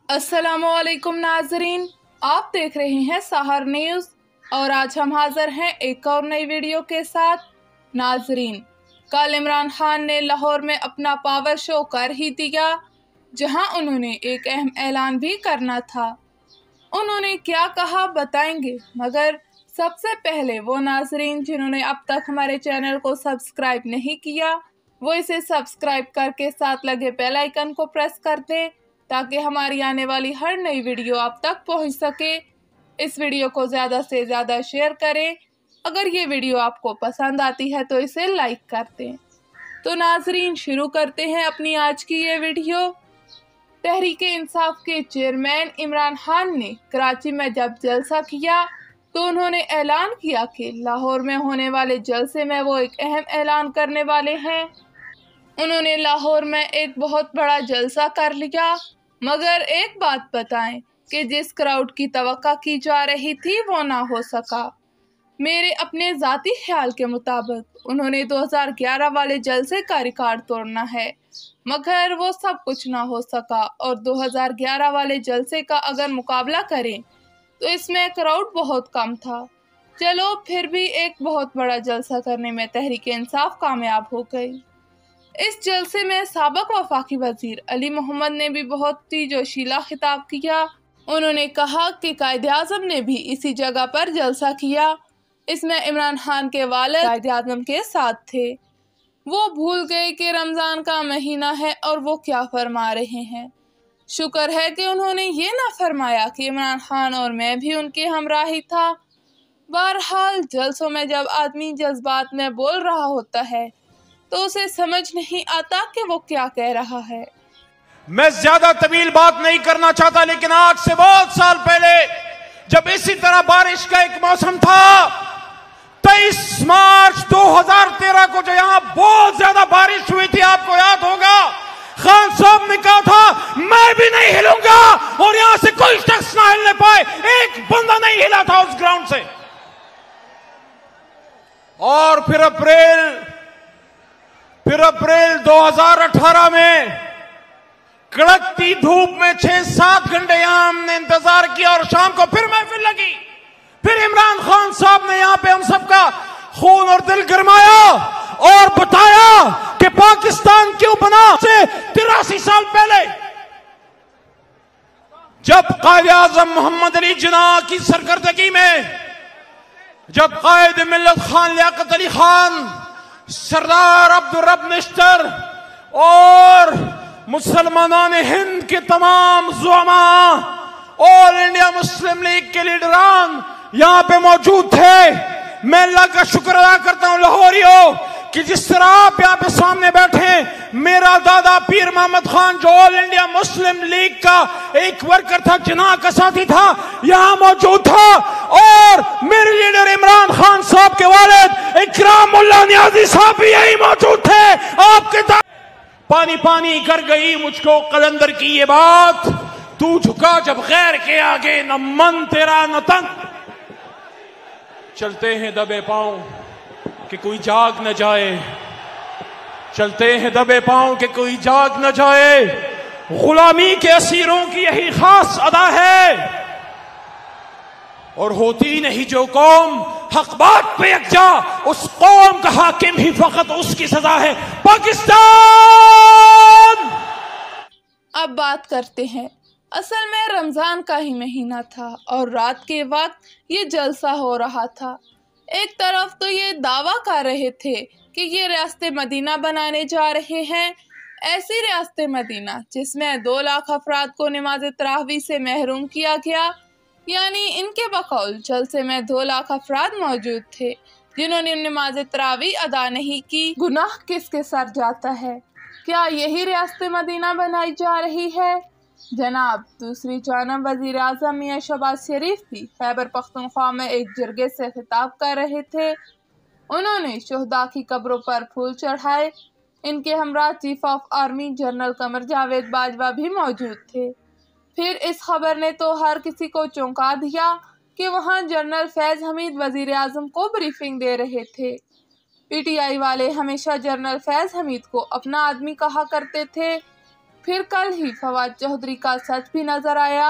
अस्सलामुअलैकुम नाजरीन, आप देख रहे हैं सहर न्यूज़ और आज हम हाजिर हैं एक और नई वीडियो के साथ। नाजरीन, कल इमरान खान ने लाहौर में अपना पावर शो कर ही दिया, जहां उन्होंने एक अहम ऐलान भी करना था। उन्होंने क्या कहा बताएंगे, मगर सबसे पहले वो नाजरीन जिन्होंने अब तक हमारे चैनल को सब्सक्राइब नहीं किया, वो इसे सब्सक्राइब करके साथ लगे बेल आइकन को प्रेस कर दें ताकि हमारी आने वाली हर नई वीडियो आप तक पहुंच सके। इस वीडियो को ज़्यादा से ज़्यादा शेयर करें। अगर ये वीडियो आपको पसंद आती है तो इसे लाइक कर दें। तो नाजरीन, शुरू करते हैं अपनी आज की ये वीडियो। तहरीक-ए-इंसाफ के चेयरमैन इमरान खान ने कराची में जब जलसा किया तो उन्होंने ऐलान किया कि लाहौर में होने वाले जलसे में वो एक अहम ऐलान करने वाले हैं। उन्होंने लाहौर में एक बहुत बड़ा जलसा कर लिया, मगर एक बात बताएं कि जिस क्राउड की तवक्का की जा रही थी वो ना हो सका। मेरे अपने ज़ाती ख्याल के मुताबिक उन्होंने 2011 वाले जलसे का रिकॉर्ड तोड़ना है, मगर वो सब कुछ ना हो सका। और 2011 वाले जलसे का अगर मुकाबला करें तो इसमें क्राउड बहुत कम था। चलो, फिर भी एक बहुत बड़ा जलसा करने में तहरीक-ए-इंसाफ कामयाब हो गई। इस जलसे में साबिक वफाकी वजीर अली मोहम्मद ने भी बहुत ही जोशीला खिताब किया। उन्होंने कहा कि कायद-ए-आज़म ने भी इसी जगह पर जलसा किया। इसमें इमरान खान के वालिद कायद-ए-आज़म के साथ थे। वो भूल गए कि रमज़ान का महीना है और वो क्या फरमा रहे हैं। शुक्र है कि उन्होंने ये ना फरमाया कि इमरान खान और मैं भी उनके हमरा ही था। बहरहाल, जलसों में जब आदमी जज्बात में बोल रहा होता है तो उसे समझ नहीं आता कि वो क्या कह रहा है। मैं ज्यादा तवील बात नहीं करना चाहता, लेकिन आज से बहुत साल पहले जब इसी तरह बारिश का एक मौसम था, 23 मार्च 2013 को जो यहां बहुत ज्यादा बारिश हुई थी, आपको याद होगा, खान साहब ने कहा था मैं भी नहीं हिलूंगा, और यहां से कोई शख्स ना हिलने पाए। एक बंदा नहीं हिला था उस ग्राउंड से। और फिर अप्रैल 2018 में कड़कती धूप में 6-7 घंटे यहां हमने इंतजार किया और शाम को फिर महफिल लगी। फिर इमरान खान साहब ने यहां पे हम सबका खून और दिल गरमाया और बताया कि पाकिस्तान क्यों बना। से 83 साल पहले जब कायद-ए-आज़म मोहम्मद अली जिन्नाह की सरकर्दगी में, जब कायद मिल्लत खान लियाकत अली खान, सरदार अब्दुल रब निश्तर और मुसलमानान हिंद के तमाम ज़ुआमा, ऑल इंडिया मुस्लिम लीग के लीडरान यहां पे मौजूद थे। मैं अल्लाह का शुक्र अदा करता हूं लाहौरियों कि जिस तरह आप यहां पे सामने बैठे, मेरा दादा पीर मोहम्मद खान जो ऑल इंडिया मुस्लिम लीग का एक वर्कर था, जिन्नाह का साथी था, यहां मौजूद था। और मेरे लीडर इमरान खान साहब के वालिद इकराम मुल्ला नियाजी साहब भी यही मौजूद थे। आपके पानी पानी कर गई मुझको कलंदर की ये बात, तू झुका जब गैर के आगे, न मन तेरा न तन। चलते हैं दबे पांव कि कोई जाग न जाए, चलते हैं दबे पांव कि कोई जाग न जाए। गुलामी के असीरों की यही खास अदा है, और होती नहीं जो कौम हक बात पे यकजा, उस कौम का हाकिम ही फकत उसकी सजा है पाकिस्तान। अब बात करते हैं। असल में रमज़ान का ही महीना था और रात के वक्त ये जलसा हो रहा था। एक तरफ तो ये दावा कर रहे थे कि ये रियासत मदीना बनाने जा रहे हैं, ऐसी रियासत मदीना जिसमें 2 लाख अफराद को नमाज तरावी से महरूम किया गया। यानी इनके बकौल जलसे में 2 लाख अफराद मौजूद थे जिन्होंने नमाज तरावी अदा नहीं की। गुनाह किसके सर जाता है? क्या यही रियासत मदीना बनाई जा रही है? जनाब, दूसरी जानब वज़ीर आज़म मियां शहबाज शरीफ भी खैबर पख्तूनख्वा में एक जरगे से खिताब कर रहे थे। उन्होंने शहदा की कब्रों पर फूल चढ़ाए। इनके हमरा chief of army general Qamar Javed Bajwa भी मौजूद थे। फिर इस खबर ने तो हर किसी को चौंका दिया कि वहां जनरल फैज़ हमीद वज़ीर आज़म को ब्रीफिंग दे रहे थे। पीटीआई वाले हमेशा जनरल फैज़ हमीद को अपना आदमी कहा करते थे। پھر کل ہی فواد چودھری کا سچ بھی نظر آیا،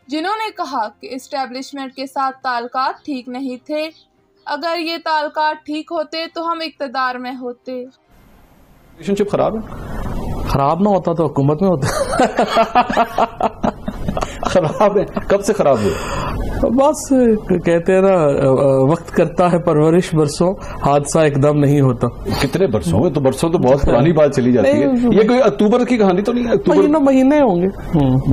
جنہوں نے کہا کہ اسٹیبلشمنٹ کے ساتھ تعلقات ٹھیک نہیں تھے، اگر یہ تعلقات ٹھیک ہوتے تو ہم اقتدار میں ہوتے۔ ریلیشن شپ خراب ہے؟ خراب نہ ہوتا تو حکومت میں ہوتا۔ خراب ہے، کب سے خراب ہوئے؟ بس کہتے ہیں نا وقت کرتا ہے پرورش برسوں، حادثہ ایک دم نہیں ہوتا۔ کتنے برسوں ہوئے؟ تو برسوں تو بہت پرانی بات چلی جاتی ہے۔ یہ کوئی اکتوبر کی کہانی تو نہیں ہے؟ اکتوبر مہینے ہوں گے،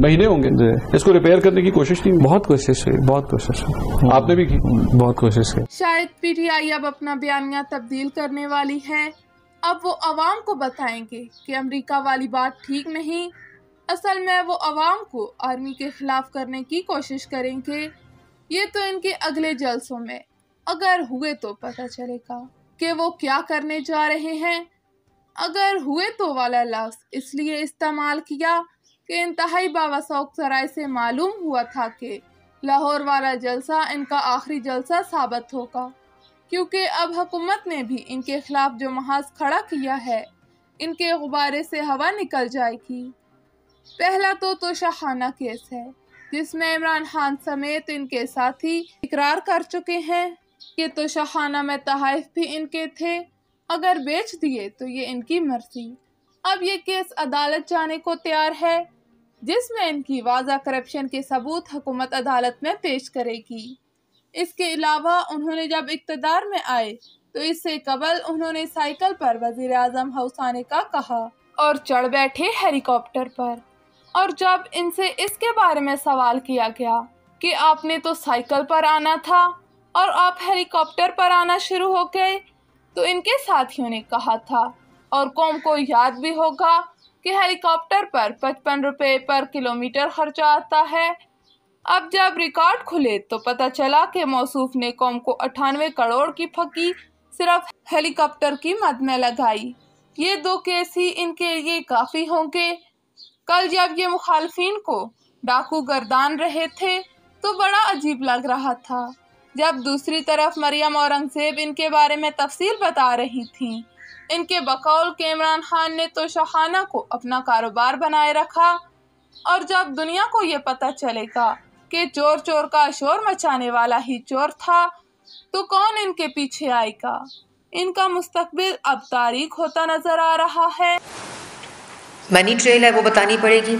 مہینے ہوں گے۔ اس کو ریپیئر کرنے کی کوشش نہیں؟ بہت کوشش ہوئی، بہت کوشش ہوئی، آپ نے بھی کی؟ بہت کوشش کی۔ شاید پی ٹی آئی اب اپنا بیانیہ تبدیل کرنے والی ہے۔ اب وہ عوام کو بتائیں گے کہ امریکہ والی بات ٹھیک نہیں۔ اصل میں وہ عوام کو آرمی کے خلاف کرنے کی کوشش کریں گے۔ یہ تو ان کے اگلے جلسوں میں اگر ہوئے تو پتہ چلے گا کہ وہ کیا کرنے جا رہے ہیں۔ اگر ہوئے تو والا لفظ اس لیے استعمال کیا کہ انتہائی باوثوق ذرائع سے معلوم ہوا تھا کہ لاہور والا جلسہ ان کا آخری جلسہ ثابت ہوگا، کیونکہ اب حکومت نے بھی ان کے خلاف جو محاذ کھڑا کیا ہے، ان کے غبارے سے ہوا نکل جائے گی۔ پہلا تو توشہ-خانہ کیس ہے، جس میں عمران خان سمیت ان کے ساتھی اقرار کر چکے ہیں کہ توشہ-خانہ میں تحائف بھی ان کے تھے، اگر بیچ دیے تو یہ ان کی مرضی۔ اب یہ کیس عدالت جانے کو تیار ہے، جس میں ان کی واضح کرپشن کے ثبوت حکومت عدالت میں پیش کرے گی۔ اس کے علاوہ انہوں نے جب اقتدار میں آئے تو اس سے قبل انہوں نے سائیکل پر وزیر اعظم ہاؤس آنے کا کہا اور چڑھ بیٹھے ہیلی کاپٹر پر، اور جب ان سے اس کے بارے میں سوال کیا گیا کہ آپ نے تو سائیکل پر آنا تھا اور آپ ہیلی کاپٹر پر آنا شروع ہو گئے، تو ان کے ساتھیوں نے کہا تھا، اور قوم کو یاد بھی ہوگا کہ ہیلی کاپٹر پر 55 روپے پر کلومیٹر خرچہ آتا ہے۔ اب جب ریکارڈ کھلے تو پتہ چلا کہ موصوف نے قوم کو 98 کروڑ کی پھکی صرف ہیلی کاپٹر کی مد میں لگائی۔ یہ دو کیس ہی ان کے لیے کافی ہوں گے۔ کل جب یہ مخالفین کو ڈاکو گردان رہے تھے تو بڑا عجیب لگ رہا تھا، جب دوسری طرف مریم اورنگزیب ان کے بارے میں تفصیل بتا رہی تھیں۔ ان کے بقول کہ عمران خان نے توشہ-خانہ کو اپنا کاروبار بنائے رکھا، اور جب دنیا کو یہ پتہ چلے گا کہ چور چور کا شور مچانے والا ہی چور تھا تو کون ان کے پیچھے آئے گا۔ ان کا مستقبل اب تاریک ہوتا نظر آ رہا ہے۔ منی ٹریل ہے وہ بتانی پڑے گی،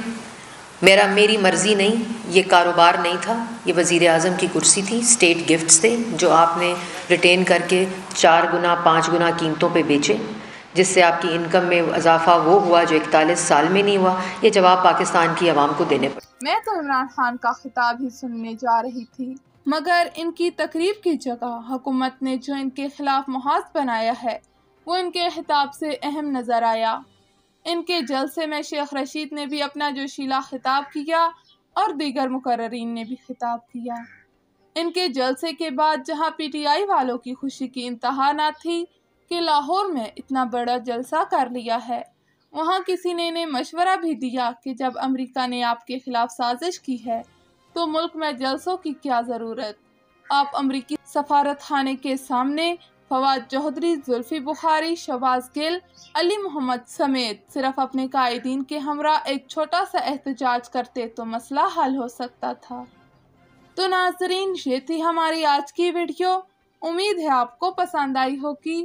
میری مرضی نہیں، یہ کاروبار نہیں تھا، یہ وزیر اعظم کی کرسی تھی، اسٹیٹ گفٹس تھے جو آپ نے ریٹین کر کے 4 گنا 5 گنا قیمتوں پہ بیچے، جس سے آپ کی انکم میں اضافہ وہ ہوا جو 41 سال میں نہیں ہوا۔ یہ جواب پاکستان کی عوام کو دینے پڑے۔ میں تو عمران خان کا خطاب ہی سننے جا رہی تھی، مگر ان کی تقریب کی جگہ حکومت نے جو ان کے خلاف محاذ بنایا ہے وہ ان کے خطاب سے اہم نظر آیا۔ ان کے جلسے میں شیخ رشید نے بھی اپنا جوشیلا خطاب کیا اور دیگر مقررین نے بھی خطاب کیا۔ ان کے جلسے کے بعد جہاں پی ٹی آئی والوں کی خوشی کی انتہا نہ تھی کہ لاہور میں اتنا بڑا جلسہ کر لیا ہے، وہاں کسی نے مشورہ بھی دیا کہ جب امریکہ نے آپ کے خلاف سازش کی ہے تو ملک میں جلسوں کی کیا ضرورت۔ آپ امریکی سفارت خانے کے سامنے فواد چودھری، زلفی بخاری، شہباز گل، علی محمد سمیت صرف اپنے قائدین کے ہمراہ ایک چھوٹا سا احتجاج کرتے تو مسئلہ حل ہو سکتا تھا۔ تو ناظرین، یہ تھی ہماری آج کی ویڈیو۔ امید ہے آپ کو پسند آئی ہوگی۔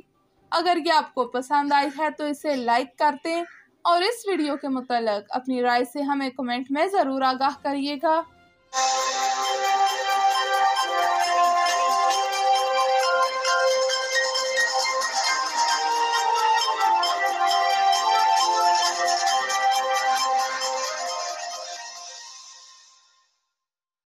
اگر یہ آپ کو پسند آئی ہے تو اسے لائک کر دیں اور اس ویڈیو کے متعلق اپنی رائے سے ہمیں کمنٹ میں ضرور آگاہ کریے گا۔